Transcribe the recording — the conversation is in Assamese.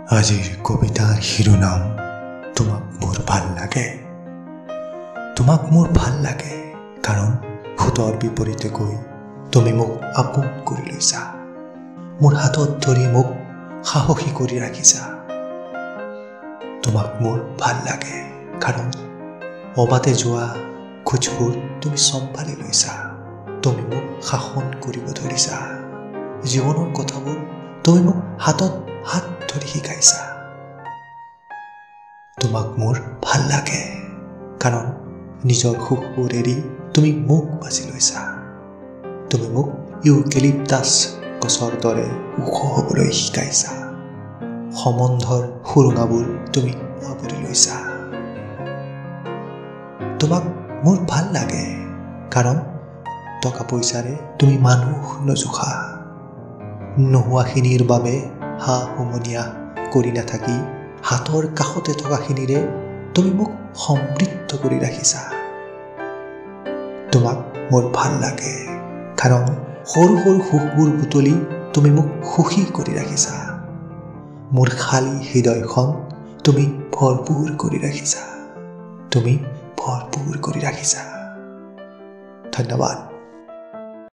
আজিৰ কবিতাৰ শিৰোনাম তোমাক মোৰ ভাল লাগে। তোমাক মোৰ ভাল লাগে কাৰণ ভূতৰ বিপৰীতে গৈ তুমি মোক আপোন কৰি লৈছা। মোৰ হাতত ধৰি মোক সাহসী কৰি ৰাখিছা। তোমাক মোৰ ভাল লাগে কাৰণ অবাতে যোৱা খোজবোৰ তুমি চম্ভালি লৈছা। তুমি মোক শাসন কৰিব ধৰিছা। জীৱনৰ কথাবোৰ তুমি মোক হাতত হাত ধৰি শিকাইছা। তোমাক মোৰ ভাল লাগে কাৰণ নিজৰ সুখবোৰ এৰি তুমি মোক বাছি লৈছা। তুমি মোক ইউকেলিপ্টাছ গছৰ দৰে ওখ হ'বলৈ শিকাইছা। সম্বন্ধৰ সুৰুঙাবোৰ তুমি আৱৰি লৈছা। তোমাক মোৰ ভাল লাগে কাৰণ টকা পইচাৰে তুমি মানুহ নজোখা। নোহোৱাখিনিৰ বাবে হা হুমুনিয়া কৰি নাথাকি হাতৰ কাষতে থকাখিনিৰে তুমি মোক সমৃদ্ধ কৰি ৰাখিছা। তোমাক মোৰ ভাল লাগে কাৰণ সৰু সৰু সুখবোৰ বুটলি তুমি মোক সুখী কৰি ৰাখিছা। মোৰ খালী হৃদয়খন তুমি ভৰপূৰ কৰি ৰাখিছা। তুমি ভৰপূৰ কৰি ৰাখিছা। ধন্যবাদ।